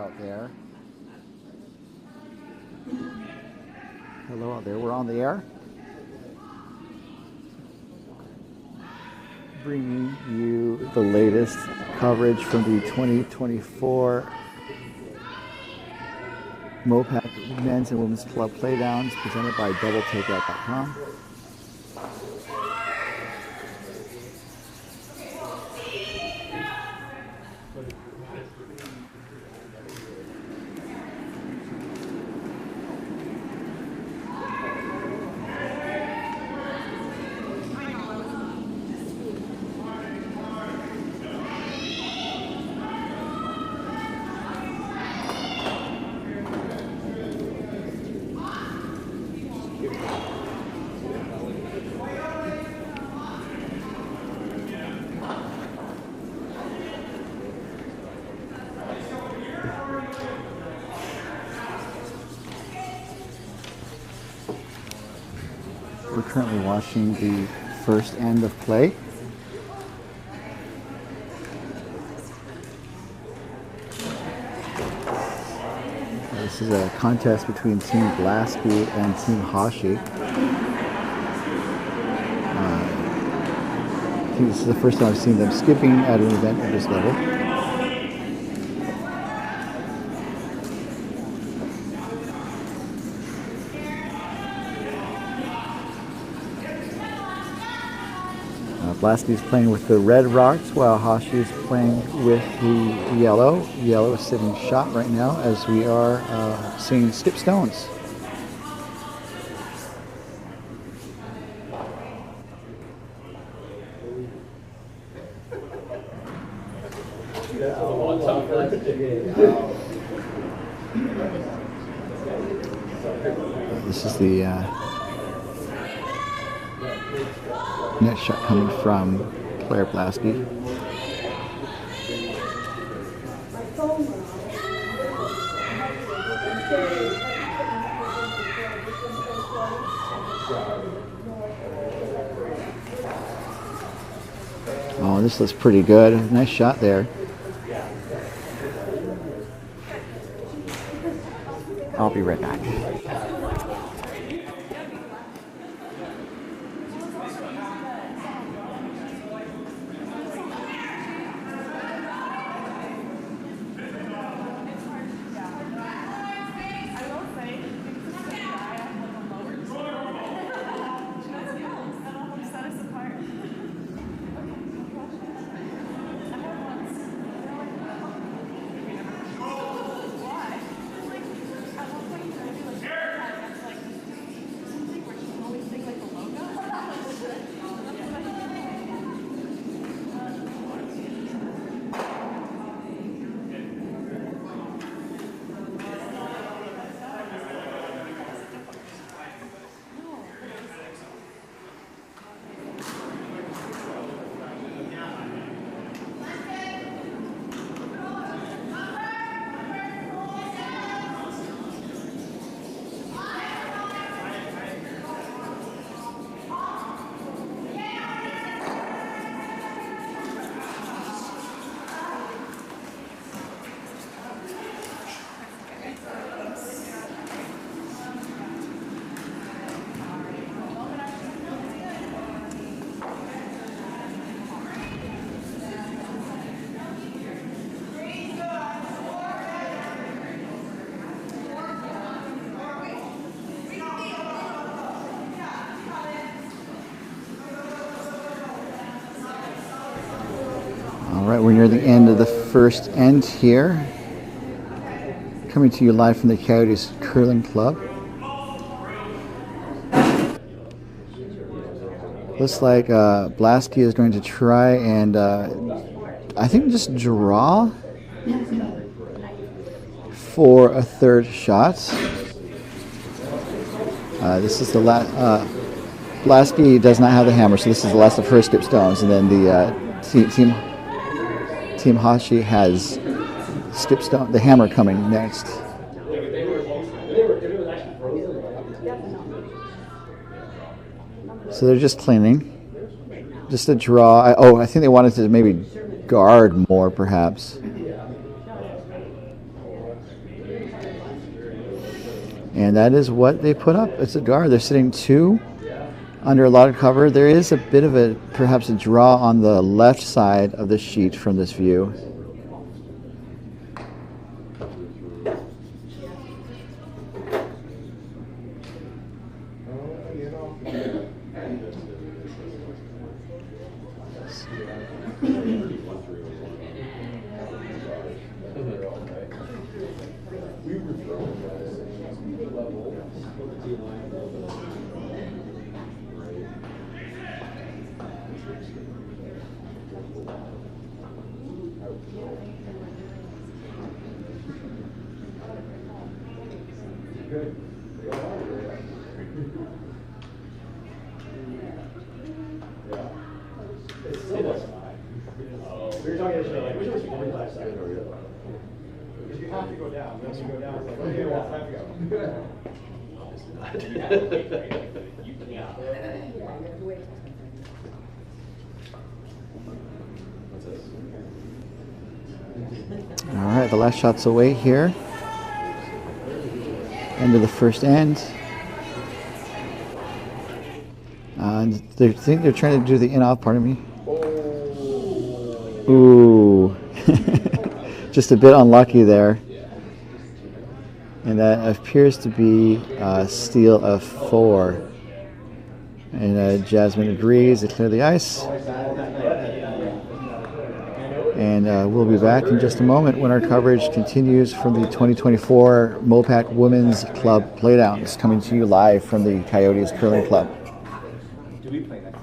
out there. Hello out there. We're on the air. Bringing you the latest coverage from the 2024 MoPac Men's and Women's Club Playdowns presented by DoubleTakeout.com. We're currently watching the first end of play. This is a contest between Team Blaske and Team Hashi. I think this is the first time I've seen them skipping at an event at this level. Blaske is playing with the red rocks while Hashi is playing with the yellow. Yellow is sitting shot right now as we are seeing skip stones. This is the next shot coming from player Blaske. Oh, this looks pretty good. Nice shot there. I'll be right back. Alright, we're near the end of the first end here. Coming to you live from the Coyotes Curling Club. Looks like Blaske is going to try and I think just draw for a third shot. This is the last. Blaske does not have the hammer, so this is the last of her skip stones, and then the Team Hashi has skip stone, the hammer coming next. So they're just cleaning, just a draw. I think they wanted to maybe guard more, perhaps. And that is what they put up. It's a guard. They're sitting 2 under a lot of cover. There is a bit of perhaps a draw on the left side of the sheet from this view. All right, the last shot's away here. End of the first end. They think they're trying to do the in-off, pardon me. Ooh. Just a bit unlucky there. And that appears to be a steal of 4. And Jasmine agrees to clear the ice. And we'll be back in just a moment when our coverage continues from the 2024 MoPac Women's Club Playdowns, coming to you live from the Coyotes Curling Club. Do we play next?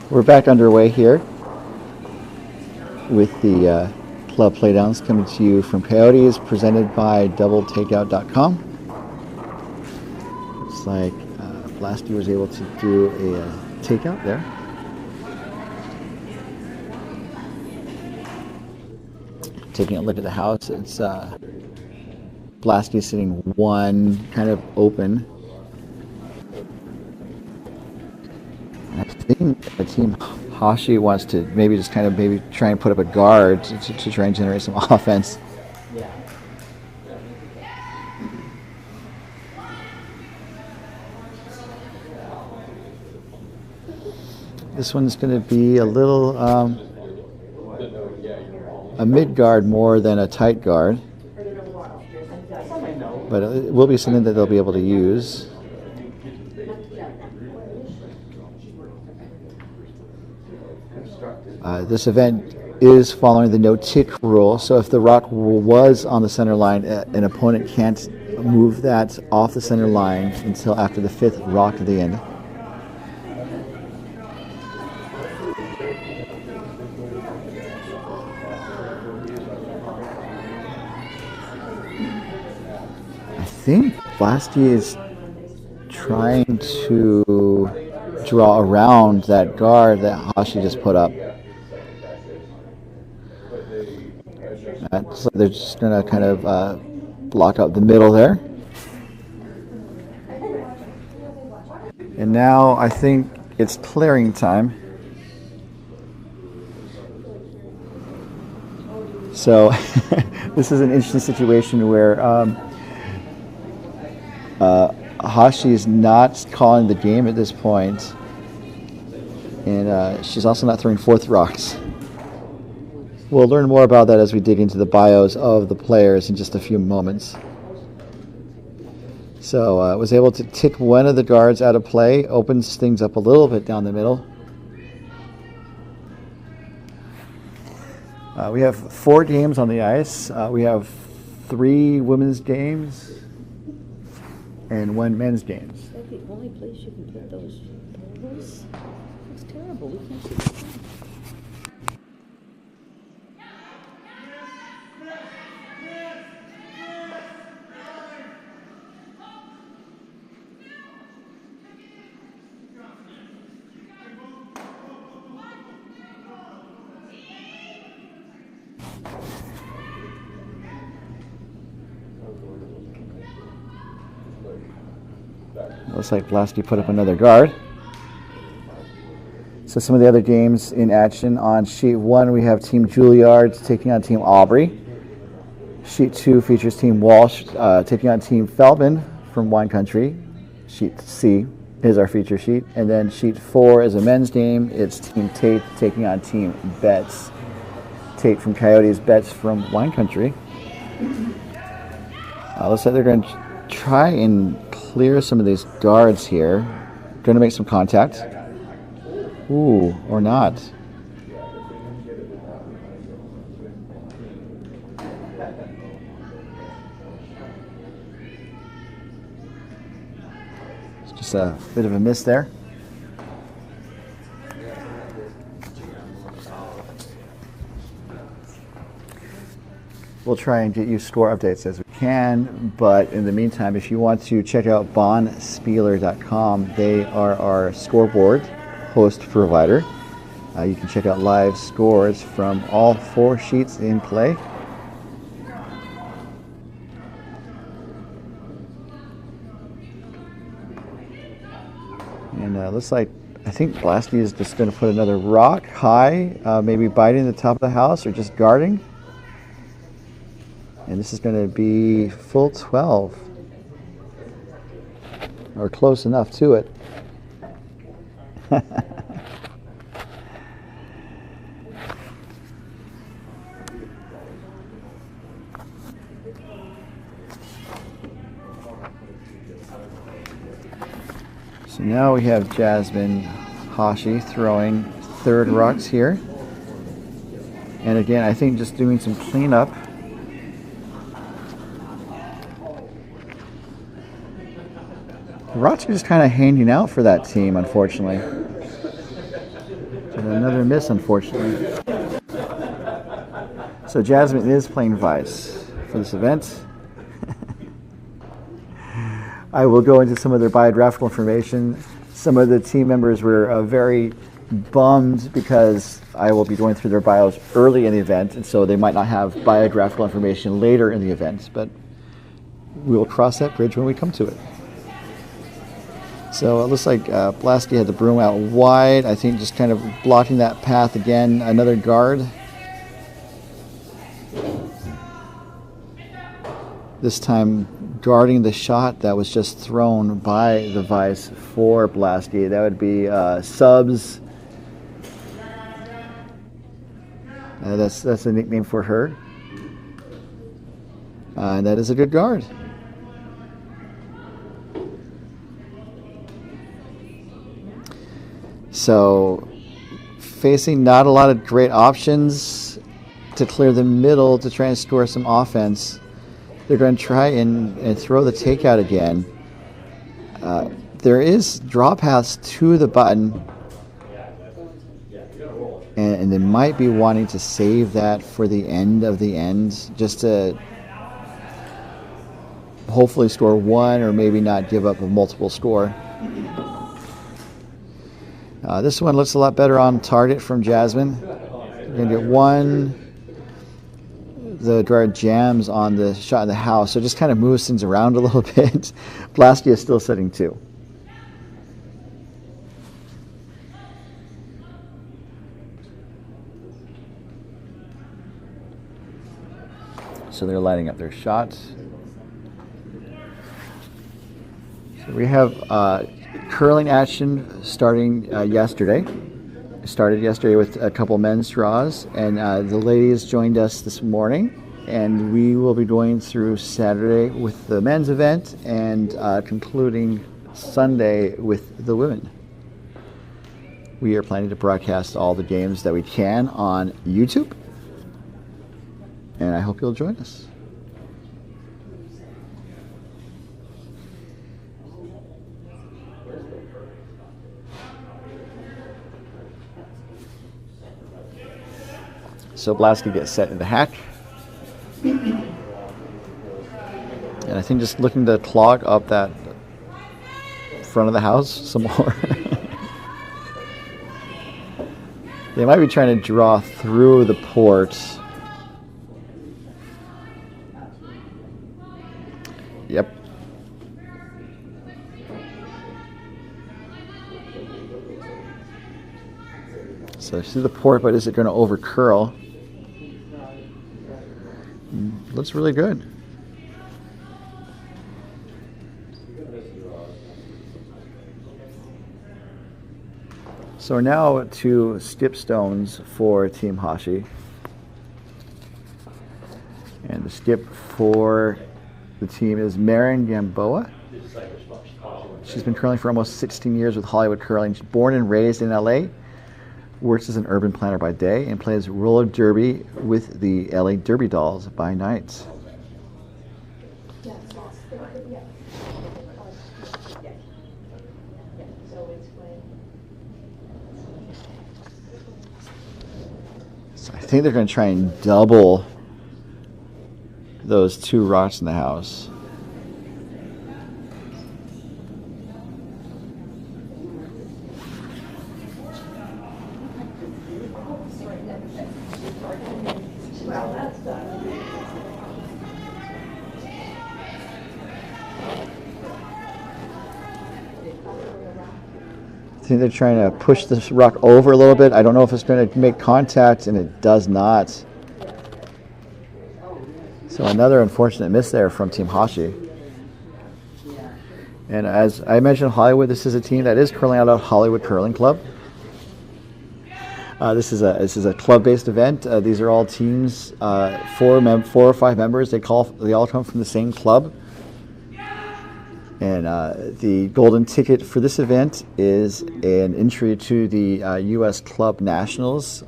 We're back underway here with the Club Playdowns coming to you from Coyotes, presented by DoubleTakeout.com. Looks like Blaske was able to do a takeout there. Taking a look at the house, it's Blaske sitting 1 kind of open. I think the team Hashi wants to maybe just kind of try and put up a guard to try and generate some offense. This one's going to be a little a mid guard more than a tight guard, but it will be something that they'll be able to use. This event is following the no-tick rule, so if the rock was on the center line, an opponent can't move that off the center line until after the 5th rock to the end. I think Blaske is trying to draw around that guard that Hashi just put up. So they're just going to kind of block out the middle there. And now I think it's clearing time. So this is an interesting situation where Hashi is not calling the game at this point, and she's also not throwing 4th rocks. We'll learn more about that as we dig into the bios of the players in just a few moments. So I was able to tick one of the guards out of play, opens things up a little bit down the middle. We have 4 games on the ice. We have 3 women's games and 1 men's games. Is that the only place you can put those bowls? It's terrible. We can't see. Looks like Blaske put up another guard. So some of the other games in action. On sheet 1, we have Team Juilliard taking on Team Aubrey. Sheet 2 features Team Walsh taking on Team Feldman from Wine Country. Sheet C is our feature sheet. And then sheet 4 is a men's game. It's Team Tate taking on Team Betts. Tate from Coyotes, Betts from Wine Country. Looks like they're going to try and clear some of these guards here. Going to make some contact. Ooh, or not. It's just a bit of a miss there. We'll try and get you score updates as we can, but in the meantime, if you want to check out bonspieler.com, they are our scoreboard host provider. You can check out live scores from all 4 sheets in play. And looks like, I think Blaske is just going to put another rock high, maybe biting the top of the house or just guarding. And this is going to be full 12, or close enough to it. So now we have Jasmine Hashi throwing 3rd rocks here. And again, I think just doing some cleanup. The rocks are just kind of hanging out for that team, unfortunately. And another miss, unfortunately. So Jasmine is playing Vice for this event. I will go into some of their biographical information. Some of the team members were very bummed because I will be going through their bios early in the event, and so they might not have biographical information later in the event, but we will cross that bridge when we come to it. So it looks like Blaske had the broom out wide. I think just kind of blocking that path again. Another guard. This time guarding the shot that was just thrown by the Vice for Blaske. That would be subs That's a nickname for her. And that is a good guard. So, facing not a lot of great options to clear the middle to try and score some offense. They're going to try and throw the takeout again. There is draw paths to the button, and they might be wanting to save that for the end of the end, just to hopefully score one or maybe not give up a multiple score. This one looks a lot better on target from Jasmine. You're going to get one. The guard jams on the shot in the house, so it just kind of moves things around a little bit. Blaske is still setting 2. So they're lighting up their shots. So we have curling action starting yesterday. Started yesterday with a couple men's draws, and the ladies joined us this morning, and we will be going through Saturday with the men's event and concluding Sunday with the women. We are planning to broadcast all the games that we can on YouTube, and I hope you'll join us. So Blaske gets set in the hack. And I think just looking to clog up that front of the house some more. They might be trying to draw through the port. Yep. So see the port, but is it going to over curl? Looks really good. So we're now to skip stones for Team Hashi. And the skip for the team is Marin Gamboa. She's been curling for almost 16 years with Hollywood Curling. She's born and raised in LA. Works as an urban planner by day and plays roller derby with the LA Derby Dolls by night. So I think they're going to try and double those 2 rocks in the house. I think they're trying to push this rock over a little bit. I don't know if it's going to make contact, and it does not. So another unfortunate miss there from Team Hashi. And as I mentioned, Hollywood, this is a team that is curling out of Hollywood Curling Club. This is a club-based event. These are all teams, 4 or 5 members. They all come from the same club. And the golden ticket for this event is an entry to the U.S. Club Nationals.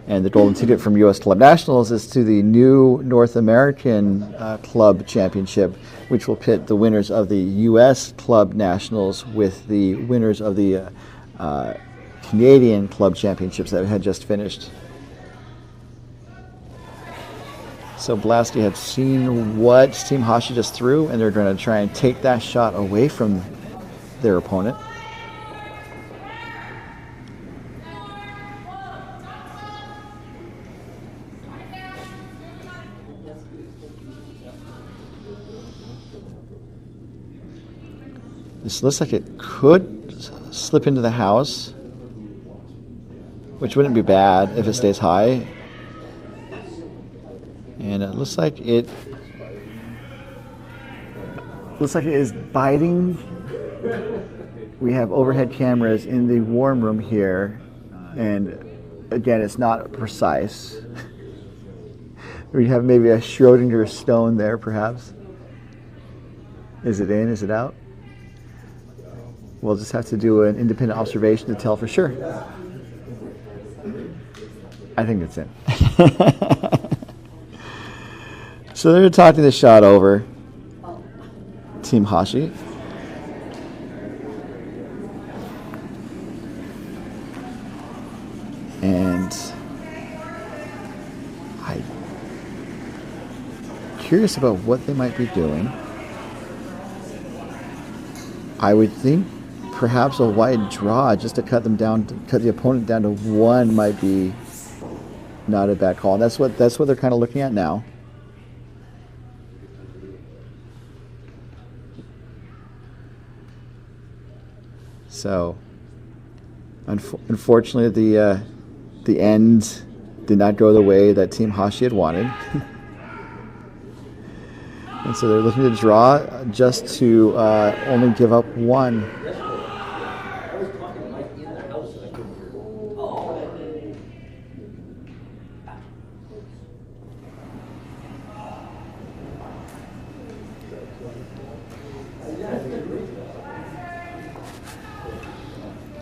And the golden ticket from U.S. Club Nationals is to the new North American Club Championship, which will pit the winners of the U.S. Club Nationals with the winners of the Canadian Club Championships that had just finished. So Blaske had seen what Team Hashi just threw, and they're going to try and take that shot away from their opponent. This looks like it could slip into the house, which wouldn't be bad if it stays high. And it looks like it is biting. We have overhead cameras in the warm room here, and again, it's not precise. We have maybe a Schrodinger stone there, perhaps. Is it in? Is it out? We'll just have to do an independent observation to tell for sure. I think it's in. So they're talking the shot over. Team Hashi. And I'm curious about what they might be doing. I would think perhaps a wide draw just to cut them down, to cut the opponent down to one might be not a bad call. And that's what they're kind of looking at now. So, unfortunately, the end did not go the way that Team Hashi had wanted. And so they're looking to draw just to only give up one.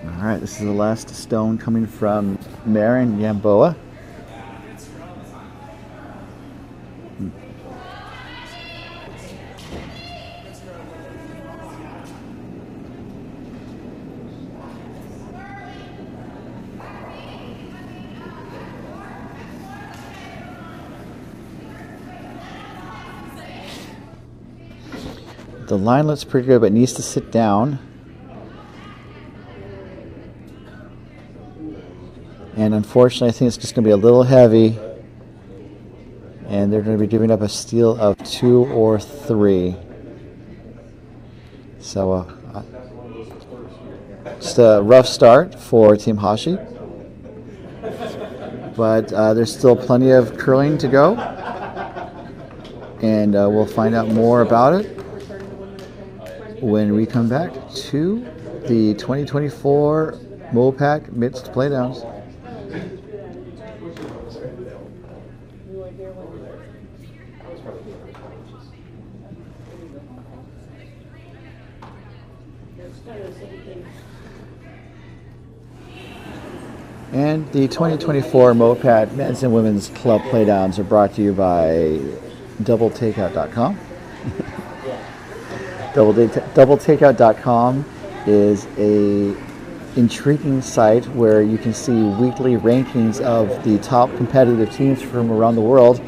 All right, this is the last stone coming from Marin Yamboa. The line looks pretty good, but needs to sit down. And unfortunately, I think it's just going to be a little heavy. And they're going to be giving up a steal of 2 or 3. So just a rough start for Team Hashi. But there's still plenty of curling to go. And we'll find out more about it when we come back to the 2024 MoPac Mixed Playdowns. And the 2024 MoPac Men's and Women's Club Playdowns are brought to you by DoubleTakeout.com. DoubleTakeout.com is a intriguing site where you can see weekly rankings of the top competitive teams from around the world.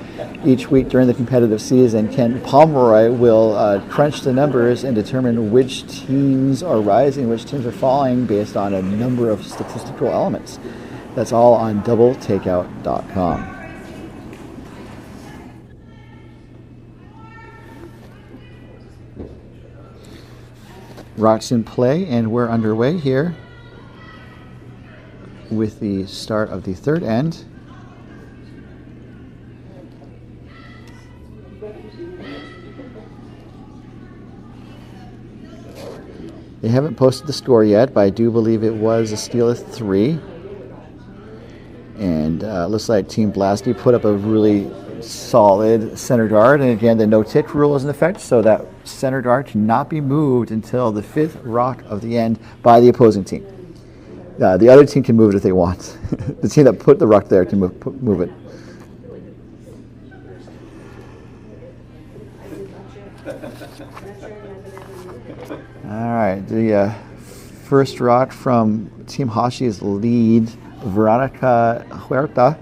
Each week during the competitive season, Ken Pomeroy will crunch the numbers and determine which teams are rising, which teams are falling based on a number of statistical elements. That's all on DoubleTakeout.com. Rocks in play, and we're underway here with the start of the third end. They haven't posted the score yet, but I do believe it was a steal of 3. And looks like Team Blaske put up a really solid center guard. And again, the no-tick rule is in effect, so that center guard cannot be moved until the 5th rock of the end by the opposing team. The other team can move it if they want. The team that put the rock there can move it. All right, the first rock from Team Hashi's lead, Veronica Huerta.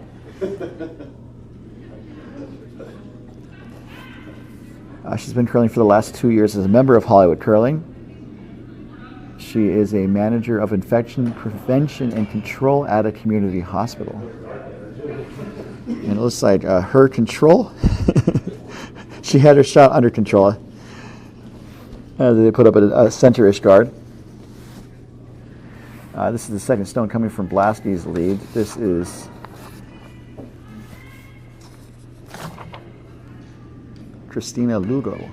She's been curling for the last 2 years as a member of Hollywood Curling. She is a manager of infection prevention and control at a community hospital. And it looks like her control, she had her shot under control. They put up a center-ish guard. This is the second stone coming from Blaske's lead. This is Christina Lugo.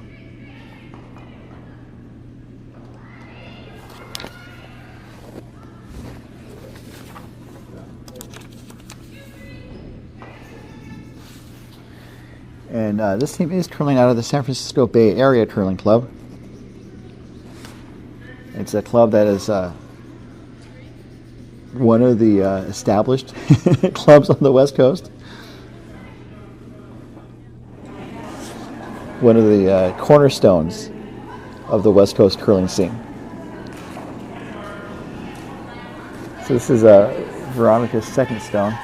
And this team is curling out of the San Francisco Bay Area Curling Club. It's a club that is one of the established clubs on the West Coast. One of the cornerstones of the West Coast curling scene. So this is Veronica's second stone.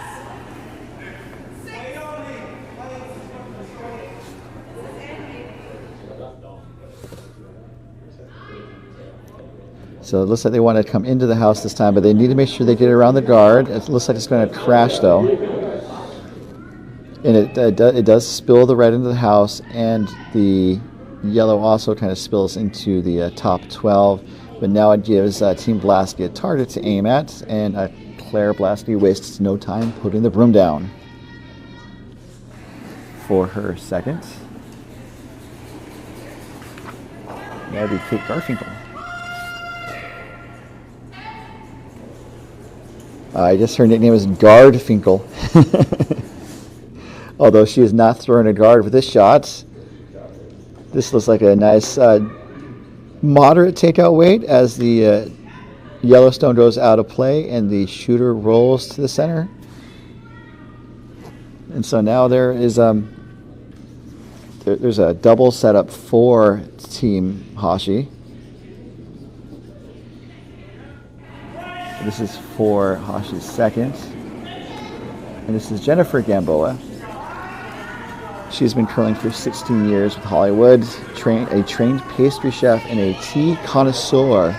So it looks like they want to come into the house this time, but they need to make sure they get around the guard. It looks like it's going to crash, though. And it does spill the red into the house, and the yellow also kind of spills into the top 12. But now it gives Team Blaske a target to aim at, and Claire Blaske wastes no time putting the broom down for her second. That would be Kate Garfinkel. I guess her nickname is Guardfinkel. Although she is not throwing a guard with this shot. This looks like a nice moderate takeout weight as the Yellowstone goes out of play and the shooter rolls to the center. And so now there is there's a double setup for Team Hashi. This is for Hashi's second. And this is Jennifer Gamboa. She's been curling for 16 years with Hollywood, a trained pastry chef and a tea connoisseur.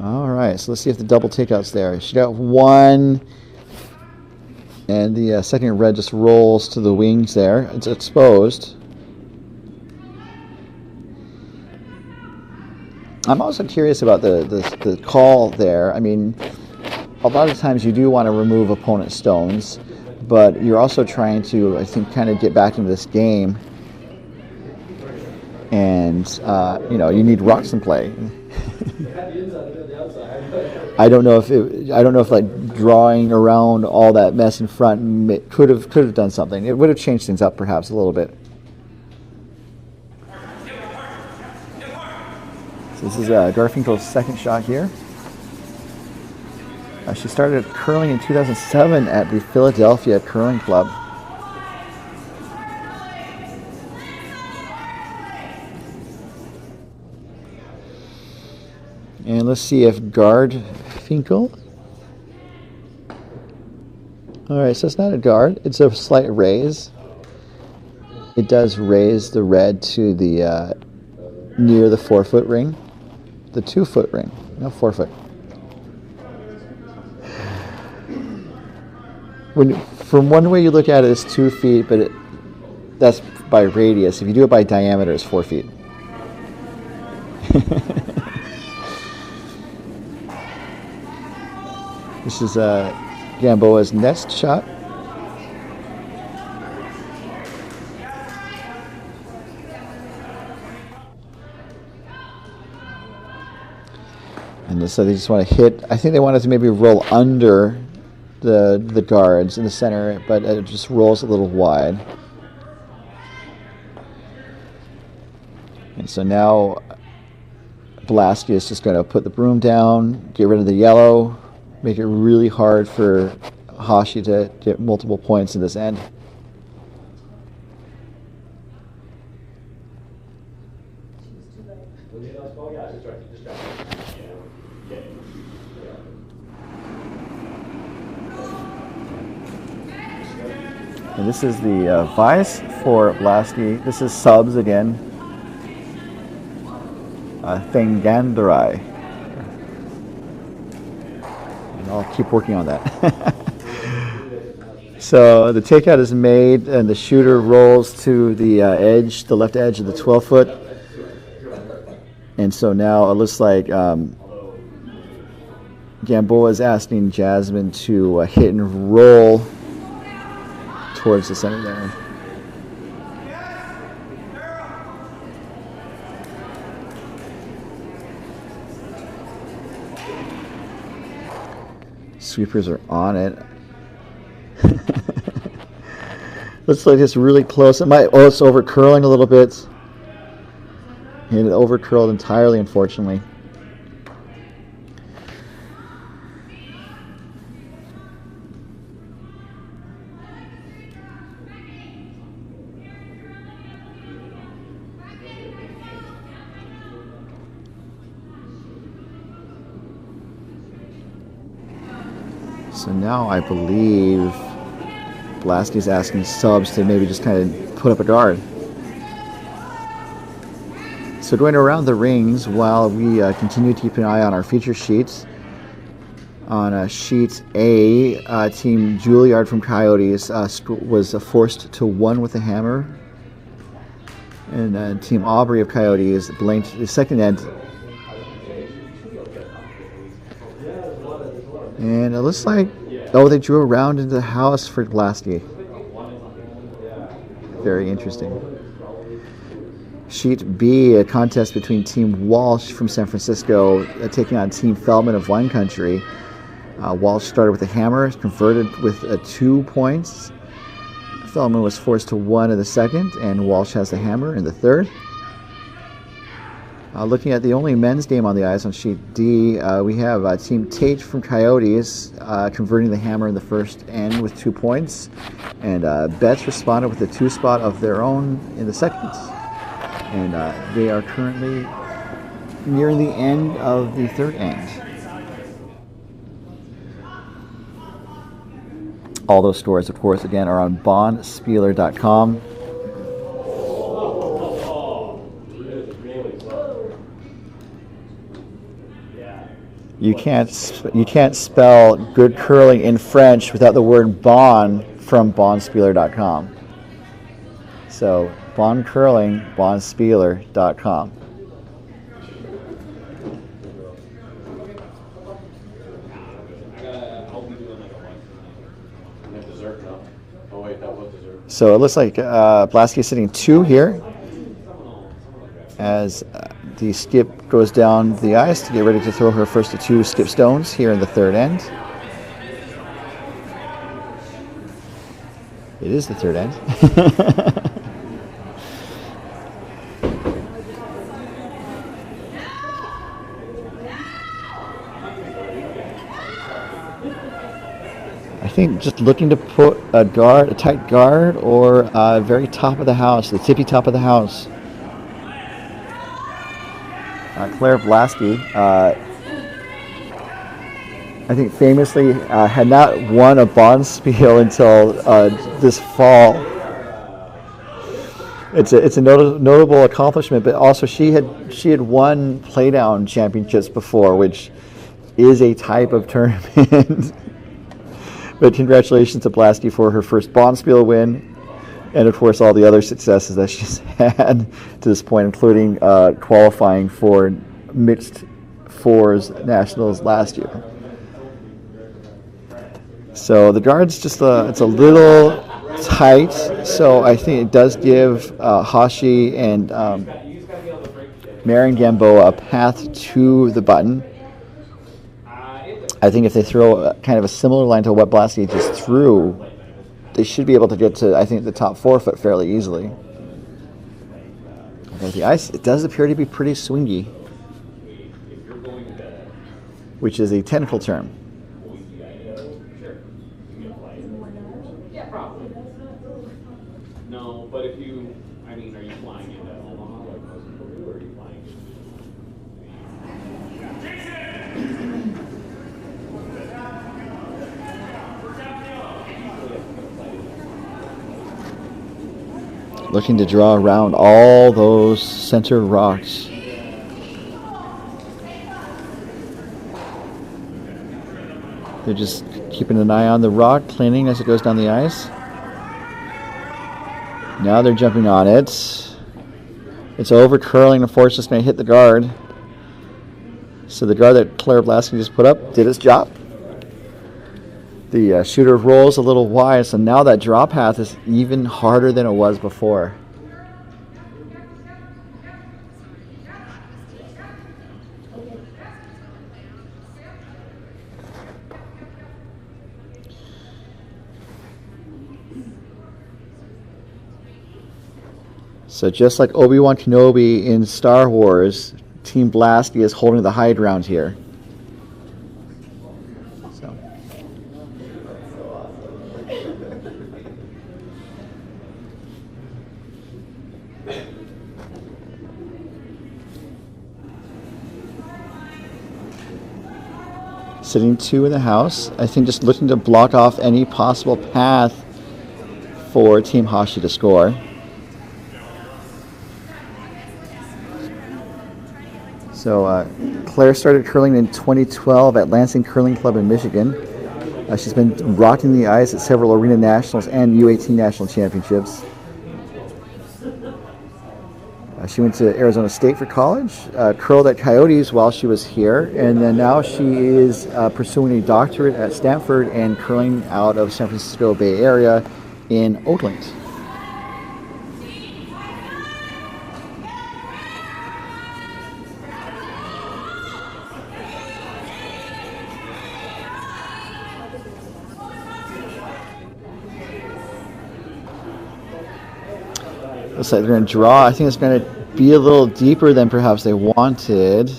All right, so let's see if the double takeout's there. She got one, and the second red just rolls to the wings there. It's exposed. I'm also curious about the call there. I mean, a lot of times you do want to remove opponent stones, but you're also trying to, I think, kind of get back into this game. And you need rocks in play. I don't know if like drawing around all that mess in front could have done something. It would have changed things up perhaps a little bit. So this is Garfinkel's second shot here. She started curling in 2007 at the Philadelphia Curling Club. And let's see if Garfinkel. All right, so it's not a guard. It's a slight raise. It does raise the red to the near the 4-foot ring. The 2-foot ring, no 4-foot. From one way you look at it, it's 2 feet, but that's by radius. If you do it by diameter, it's 4 feet. This is Gamboa's next shot. And so they just want to hit. I think they wanted to maybe roll under the guards in the center, but it just rolls a little wide. And so now Blaske is just going to put the broom down, get rid of the yellow, make it really hard for Hashi to get multiple points in this end. And this is the vice for Blaske. This is subs again. Thangandarai. And I'll keep working on that. So the takeout is made, and the shooter rolls to the edge, the left edge of the 12-foot. And so now it looks like Gamboa is asking Jasmine to hit and roll towards the center there. Sweepers are on it. Looks like it's really close. It might. Oh, it's over curling a little bit. And it over curled entirely, unfortunately. So now I believe Blaske's asking subs to maybe just kind of put up a guard. So going around the rings while we continue to keep an eye on our feature sheets. On sheet A, Team Juilliard from Coyotes was forced to 1 with a hammer. And Team Aubrey of Coyotes blanked the second end. And it looks like, oh, they drew around into the house for Blaske. Very interesting. Sheet B, a contest between Team Walsh from San Francisco taking on Team Feldman of Wine Country. Walsh started with a hammer, converted with 2 points. Feldman was forced to 1 in the second, and Walsh has the hammer in the third. Looking at the only men's game on the ice on sheet D, we have Team Tate from Coyotes converting the hammer in the first end with 2 points, and Betts responded with a 2 spot of their own in the second. And they are currently nearing the end of the third end. All those scores, of course, again, are on bondspieler.com. You can't spell good curling in French without the word bond from bondspieler.com. So bond curling, bondspieler.com. So it looks like Blaske is sitting 2 here as the skip goes down the ice to get ready to throw her first of 2 skip stones here in the third end. It is the third end. I think just looking to put a tight guard, or very top of the house, the tippy top of the house. Claire Blaske, I think famously had not won a Bonspiel until this fall. It's a notable accomplishment, but also she had won Playdown championships before, which is a type of tournament. But congratulations to Blaske for her first Bonspiel win, and of course all the other successes that she's had to this point, including qualifying for mixed fours nationals last year. So the guard's just it's a little tight, so I think it does give Hashi and Marion Gamboa a path to the button. I think if they throw kind of a similar line to what Blaske just threw, they should be able to get to, I think, the top 4 foot fairly easily. Okay, the ice, it does appear to be pretty swingy, which is a technical term. No, but if you, I mean, are you flying into Omaha like most people do, or are you flying? Looking to draw around all those center rocks. They're just keeping an eye on the rock, cleaning as it goes down the ice. Now they're jumping on it. It's over curling. Unfortunately, it's going to hit the guard. So the guard that Claire Blaske just put up did its job. The shooter rolls a little wide, so now that draw path is even harder than it was before. So just like Obi-Wan Kenobi in Star Wars, Team Blaske is holding the high ground here. So. Sitting 2 in the house, I think just looking to block off any possible path for Team Hashi to score. So Claire started curling in 2012 at Lansing Curling Club in Michigan. She's been rocking the ice at several arena nationals and U18 national championships. She went to Arizona State for college, curled at Coyotes while she was here, and then now she is pursuing a doctorate at Stanford and curling out of San Francisco Bay Area in Oakland. Looks like they're going to draw. I think it's going to be a little deeper than perhaps they wanted.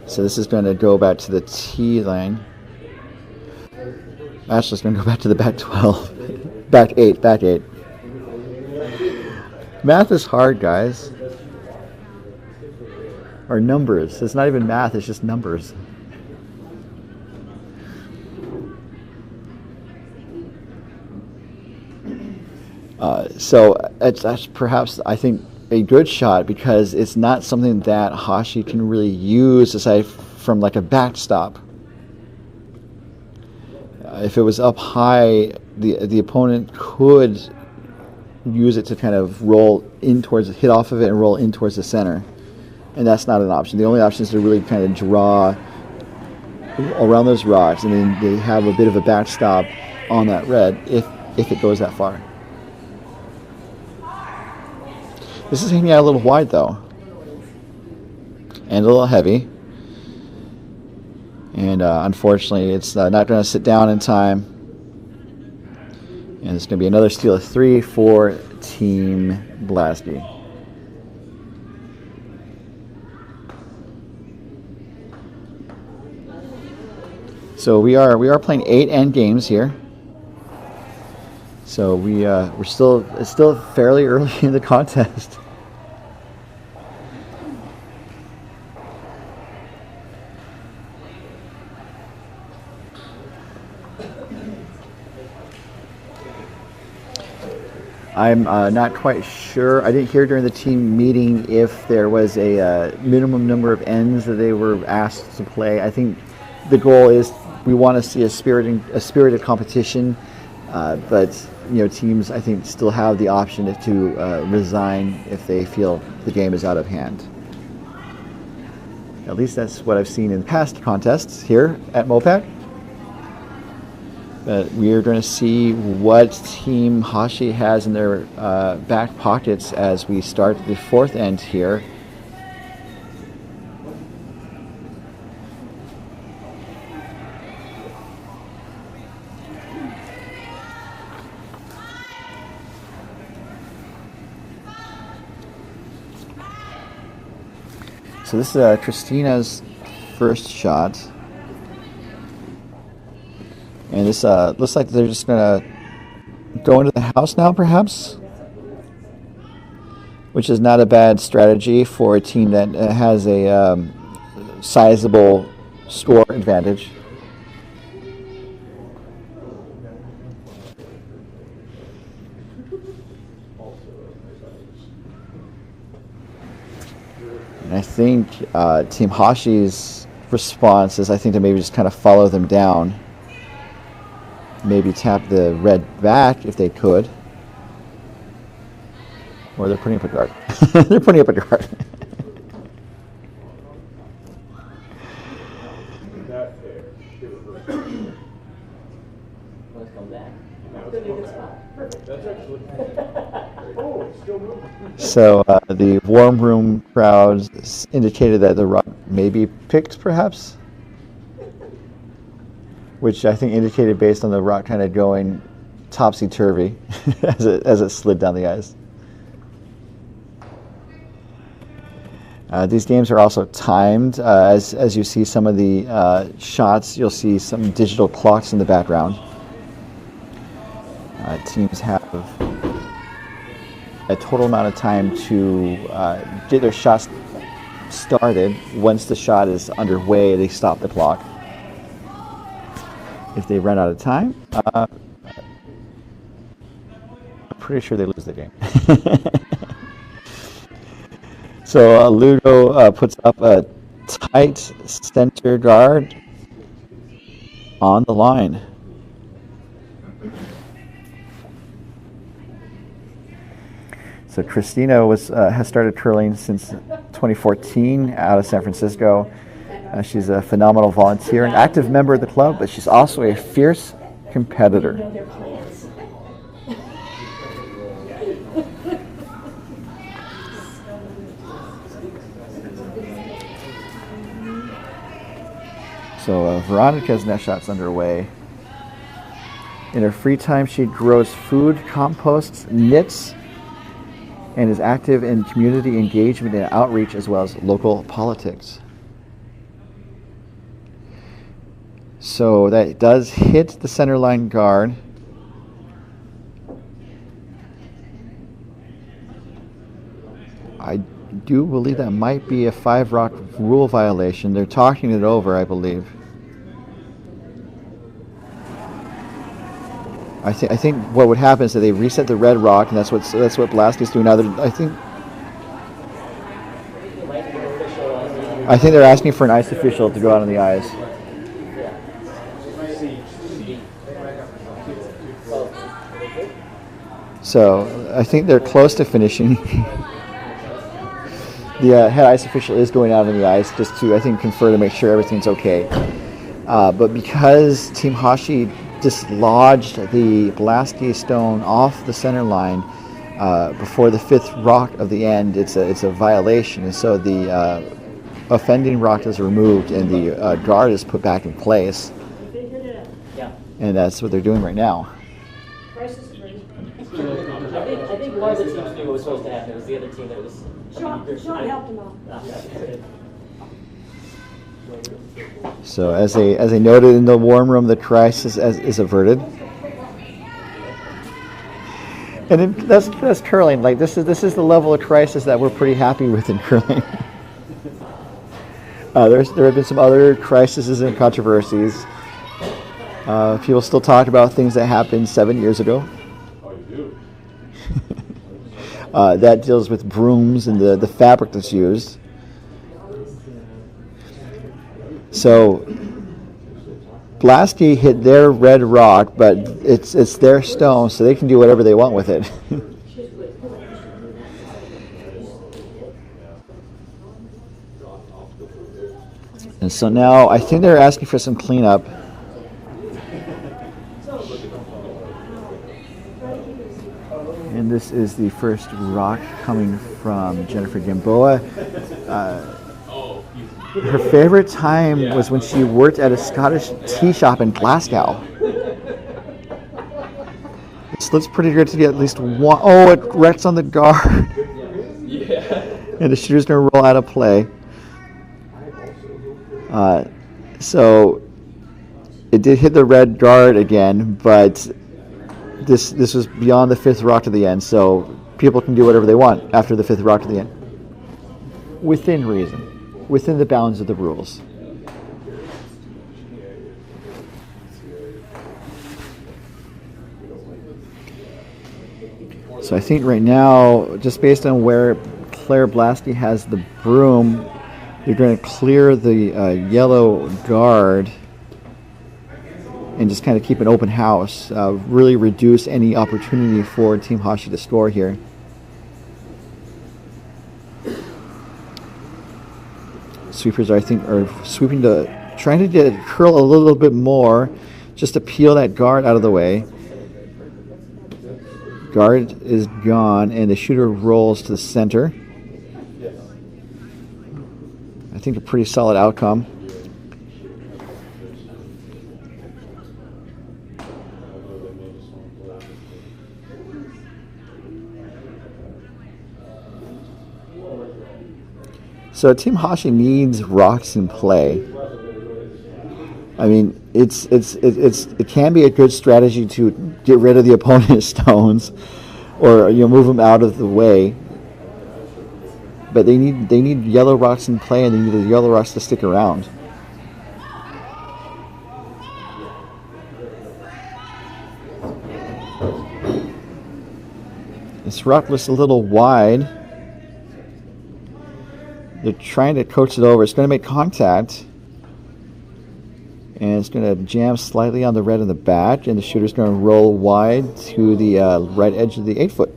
So this is going to go back to the T line. Actually, it's going to go back to the back 12. back 8, back 8. Math is hard, guys. Or numbers. It's not even math, it's just numbers. So that's perhaps, I think, a good shot because it's not something that Hashi can really use aside from like a backstop. If it was up high, the opponent could use it to kind of roll in towards, hit off of it and roll in towards the center. And that's not an option. The only option is to really kind of draw around those rocks, and then they have a bit of a backstop on that red if it goes that far. This is hanging out a little wide though, and a little heavy. And unfortunately, it's not going to sit down in time. And it's going to be another steal of 3 for Team Blaske. So we are playing 8 end games here. So it's still fairly early in the contest. I'm not quite sure. I didn't hear during the team meeting if there was a minimum number of ends that they were asked to play. I think the goal is we want to see a spirited competition, but teams I think still have the option to resign if they feel the game is out of hand. At least that's what I've seen in past contests here at MoPac. But we are going to see what Team Hashi has in their back pockets as we start the 4th end here. So this is Christina's first shot. And this looks like they're just going to go into the house now, perhaps? Which is not a bad strategy for a team that has a sizable score advantage. And I think Team Hashi's response is I think to maybe just kind of follow them down. Maybe tap the red back if they could. Or they're putting up a guard. They're putting up a guard. Let's come back. So the warm room crowd indicated that the rock may be picked, perhaps, which I think indicated based on the rock kind of going topsy-turvy as it slid down the ice. These games are also timed. As you see some of the shots, you'll see some digital clocks in the background. Teams have a total amount of time to get their shots started. Once the shot is underway, they stop the clock. If they run out of time, I'm pretty sure they lose the game. So Ludo puts up a tight center guard on the line. So Christina has started curling since 2014 out of San Francisco. She's a phenomenal volunteer, an active member of the club, but she's also a fierce competitor. So Veronica's net shot's underway. In her free time, she grows food, composts, knits, and is active in community engagement and outreach as well as local politics. So that does hit the center line guard. I do believe that might be a 5-rock rule violation. They're talking it over, I believe. I think what would happen is that they reset the red rock, and that's what Blaske is doing now. I think they're asking for an ice official to go out on the ice. So I think they're close to finishing. The head ice official is going out on the ice just to, I think, confer to make sure everything's okay. But because Team Hashi dislodged the Blaske stone off the center line before the 5th rock of the end, it's a violation, and so the offending rock is removed and the guard is put back in place, and that's what they're doing right now. I think one of the teams knew what was supposed to happen. It was the other team that was. Sean helped him out. So as they noted in the warm room, the crisis is averted. And that's curling. Like this is the level of crisis that we're pretty happy with in curling. There have been some other crises and controversies. People still talk about things that happened 7 years ago. That deals with brooms and the fabric that's used. So Blaske hit their red rock, but it's their stone, so they can do whatever they want with it. And so now I think they're asking for some cleanup. And this is the first rock coming from Jennifer Gamboa. Her favorite time was when she worked at a Scottish tea shop in Glasgow. This looks pretty good to get at least one. Oh, it wrecks on the guard. And the shooter's going to roll out of play. So it did hit the red guard again, but this was beyond the 5th rock to the end, so people can do whatever they want after the 5th rock to the end. Within reason. Within the bounds of the rules. So I think right now, just based on where Claire Blaske has the broom, they're going to clear the yellow guard and just kind of keep an open house, really reduce any opportunity for Team Hashi to score here. Sweepers, I think, are sweeping trying to get curl a little bit more, just to peel that guard out of the way. Guard is gone, and the shooter rolls to the center. I think a pretty solid outcome. So Team Hashi needs rocks in play. I mean, it can be a good strategy to get rid of the opponent's stones, or move them out of the way. But they need yellow rocks in play, and they need the yellow rocks to stick around. This rock looks a little wide. They're trying to coach it over. It's going to make contact. And it's going to jam slightly on the red in the back. And the shooter's going to roll wide to the right edge of the 8-foot.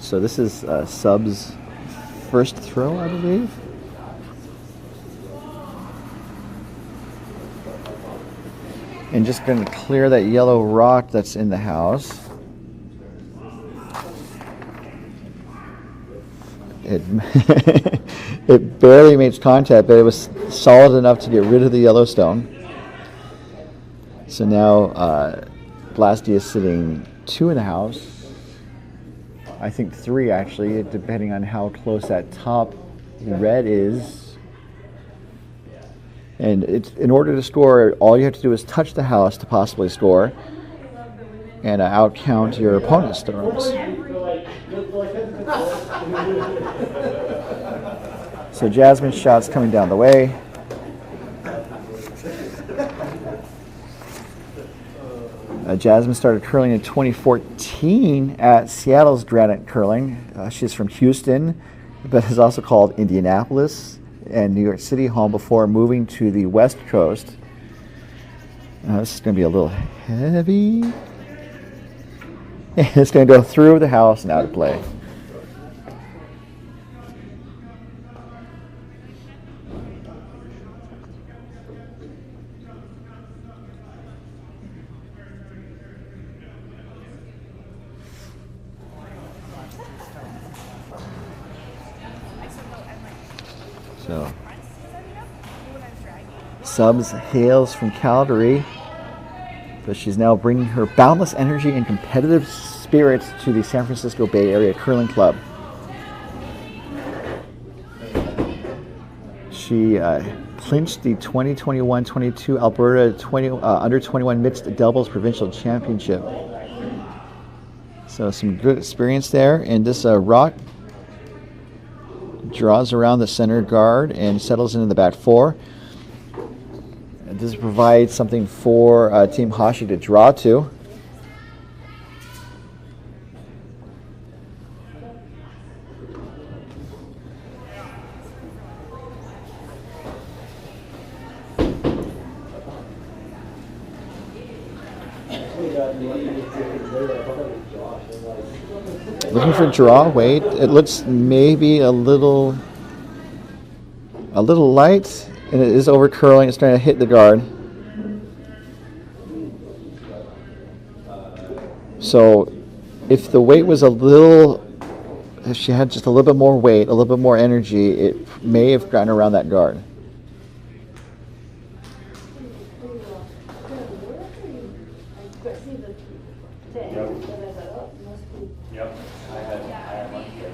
So this is Sub's first throw, I believe. And just going to clear that yellow rock that's in the house. It barely makes contact, but it was solid enough to get rid of the yellow stone. So now Blaske is sitting 2 in the house. I think 3 actually, depending on how close that top red is. And in order to score, all you have to do is touch the house to possibly score, and outcount your opponent's stones. So Jasmine's shot's coming down the way. Jasmine started curling in 2014 at Seattle's Granite Curling. She's from Houston, but is also called Indianapolis and New York City home before moving to the West Coast. This is going to be a little heavy. It's going to go through the house and out of play. So, Subs hails from Calgary, but she's now bringing her boundless energy and competitive spirit to the San Francisco Bay Area Curling Club. She clinched the 2021-22 Alberta Under 21 Mixed Doubles Provincial Championship. So some good experience there, and this rock draws around the center guard and settles into the back 4. And this provides something for Team Hashi to draw to. Looking for draw weight. It looks maybe a little light, and it is over curling. It's trying to hit the guard. So if the weight was if she had just a little bit more weight, a little bit more energy, it may have gotten around that guard. Yep. I had one here.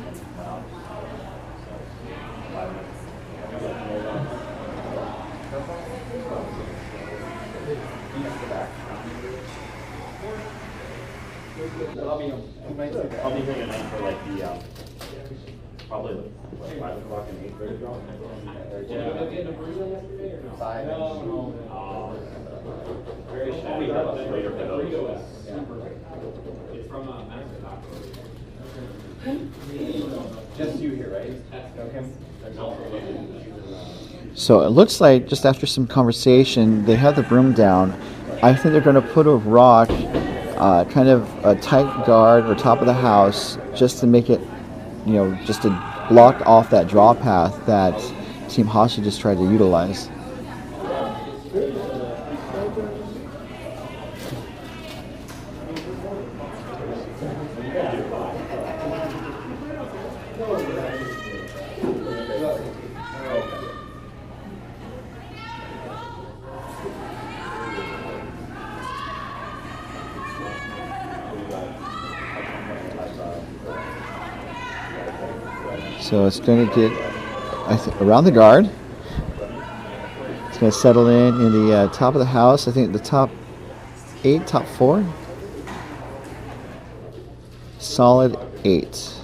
I'll be here tonight for like the probably like 5 o'clock and 8:30 draw. We have us later for those. It's from just you here, right? Okay. So it looks like just after some conversation, they have the broom down. I think they're going to put a rock, kind of a tight guard or top of the house, just to make it, just to block off that draw path that Team Hashi just tried to utilize. So it's going to get around the guard. It's going to settle in the top of the house. I think the top 8, top 4. Solid 8.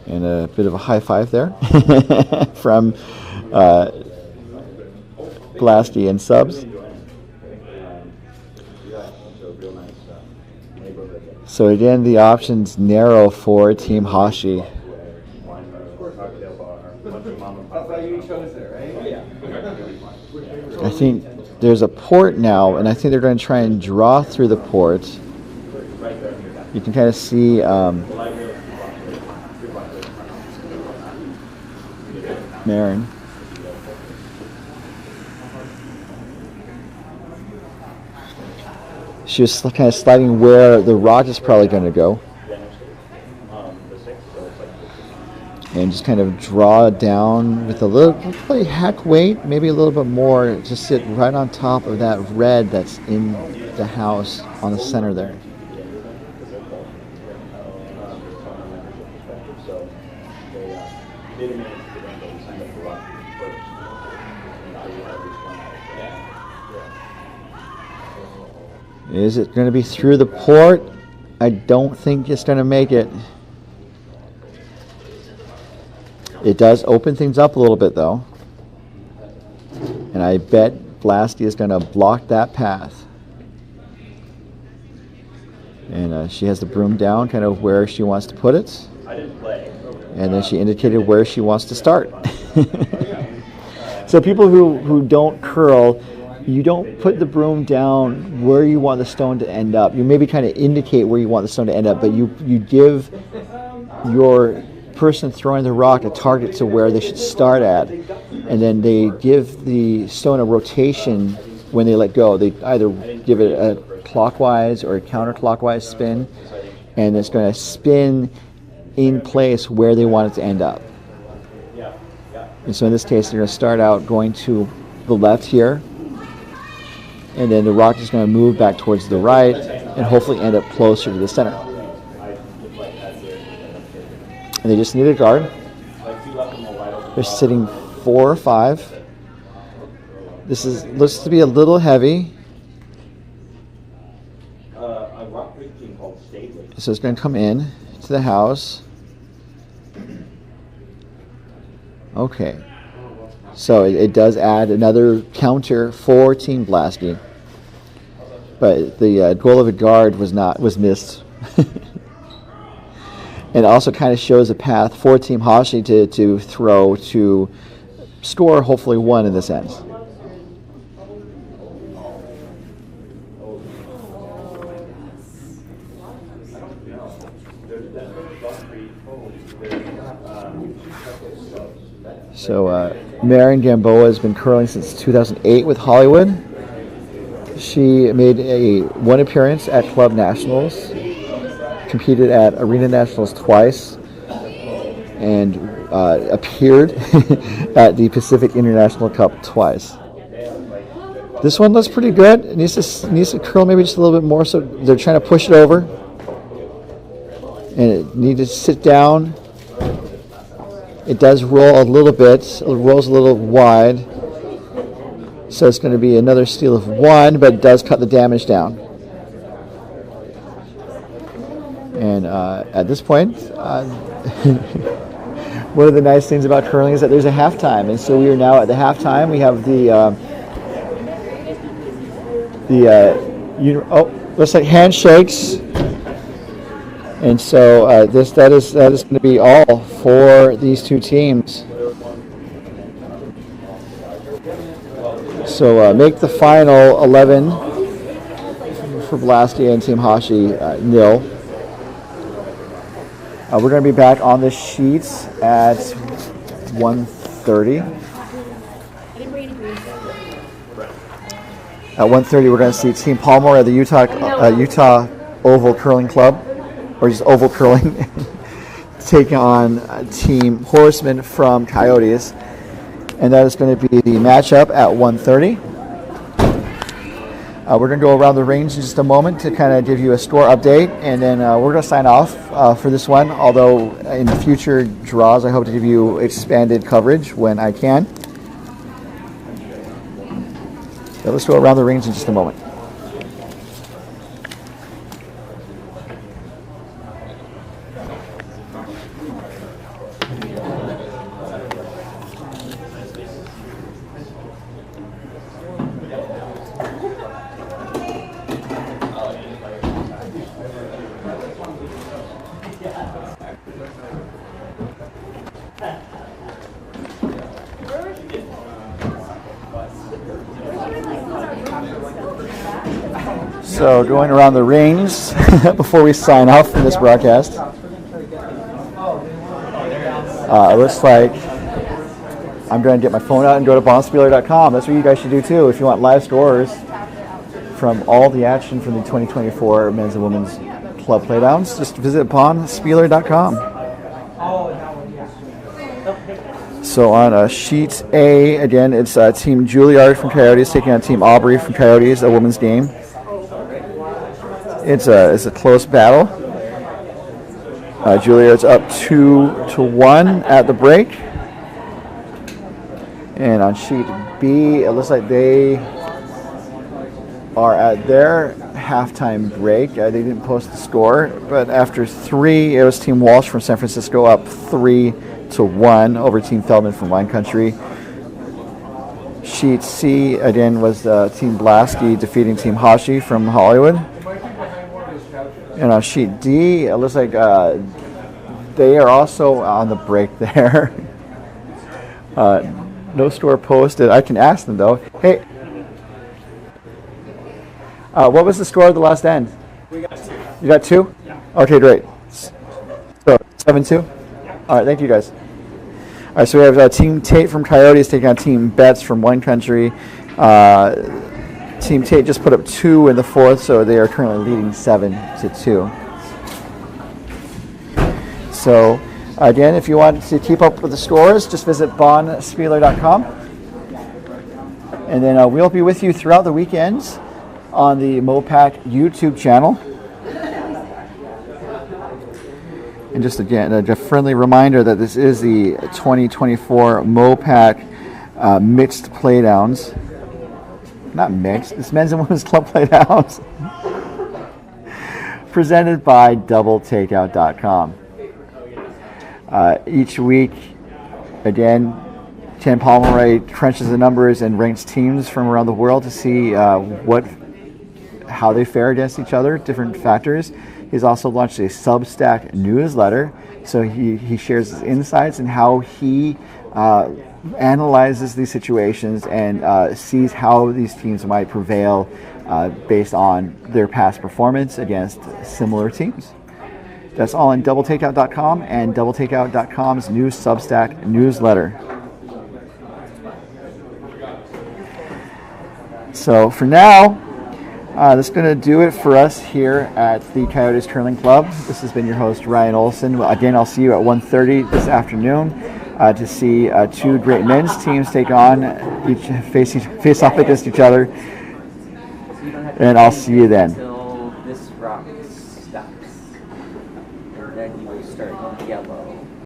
And a bit of a high five there from Blaske and subs. So again, the options narrow for Team Hashi. I think there's a port now, and I think they're going to try and draw through the port. You can kind of see Marin. She was kind of sliding where the rock is probably going to go. And just kind of draw down with a little, probably hack weight, maybe a little bit more, just sit right on top of that red that's in the house on the center there. Is it going to be through the port? I don't think it's going to make it. It does open things up a little bit though. And I bet Blaske is going to block that path. And she has the broom down kind of where she wants to put it. And then she indicated where she wants to start. So people who don't curl, you don't put the broom down where you want the stone to end up. You maybe kind of indicate where you want the stone to end up, but you give your person throwing the rock a target to where they should start at, and then they give the stone a rotation when they let go. They either give it a clockwise or a counterclockwise spin, and it's going to spin in place where they want it to end up. And so in this case, they're going to start out going to the left here, and then the rock is going to move back towards the right and hopefully end up closer to the center. And they just need a guard. They're sitting 4 or 5. This looks to be a little heavy. So it's going to come in to the house. Okay. So it does add another counter for Team Blaske. But the goal of a guard was missed. And it also kind of shows a path for Team Hashi to throw to score hopefully 1 in this end. So Marin Gamboa has been curling since 2008 with Hollywood. She made one appearance at Club Nationals, competed at Arena Nationals twice, and appeared at the Pacific International Cup twice. This one looks pretty good. It needs to curl maybe just a little bit more, so they're trying to push it over. And it needs to sit down. It does roll a little bit. It rolls a little wide. So it's going to be another steal of 1, but it does cut the damage down. And at this point, one of the nice things about curling is that there's a halftime. And so we are now at the halftime. We have looks like handshakes. And so that is going to be all for these two teams. So make the final 11 for Blaske and Team Hashi 0. We're going to be back on the sheets at 1:30. At 1:30, we're going to see Team Palmer at the Utah Oval Curling Club, or just Oval Curling, taking on Team Horsemen from Coyotes. And that is going to be the matchup at 1:30. We're going to go around the range in just a moment to kind of give you a score update, and then we're going to sign off for this one, although in future draws I hope to give you expanded coverage when I can. So let's go around the range in just a moment. So going around the rings before we sign off from this broadcast. It looks like I'm going to get my phone out and go to bonspieler.com. That's what you guys should do too if you want live scores from all the action from the 2024 men's and women's club playdowns. Just visit bonspieler.com. So on sheet A, again, it's Team Juilliard from Coyotes taking on Team Aubrey from Coyotes, a women's game. It's a close battle. Juilliard's up 2-1 at the break. And on sheet B, it looks like they are at their halftime break. They didn't post the score, but after 3, it was Team Walsh from San Francisco up 3-1 over Team Feldman from Wine Country. Sheet C, again, was Team Blaske defeating Team Hashi from Hollywood. And on sheet D, it looks like they are also on the break there. No score posted. I can ask them, though. Hey, what was the score of the last end? We got 2. You got 2? Yeah. Okay, great. So 7-2? Yeah. All right, thank you, guys. All right, so we have Team Tate from Coyotes taking on Team Betts from Wine Country. Team Tate just put up 2 in the 4th, so they are currently leading 7-2. So, again, if you want to keep up with the scores, just visit bonspieler.com. And then we'll be with you throughout the weekends on the MoPac YouTube channel. And just again, a friendly reminder that this is the 2024 MoPac mixed playdowns. Not mixed, it's men's and women's club playdowns. Presented by doubletakeout.com. Each week, again, Ken Pomeroy crunches the numbers and ranks teams from around the world to see how they fare against each other, different factors. He's also launched a Substack newsletter, so he shares his insights and how he analyzes these situations and sees how these teams might prevail based on their past performance against similar teams. That's all on doubletakeout.com and doubletakeout.com's new Substack newsletter. So for now, that's going to do it for us here at the Coyotes Curling Club. This has been your host, Ryan Olson. Again, I'll see you at 1:30 this afternoon to see 2 great men's teams take on, face off against each other. And I'll see you then. Until this rock stops. And then you will start yellow.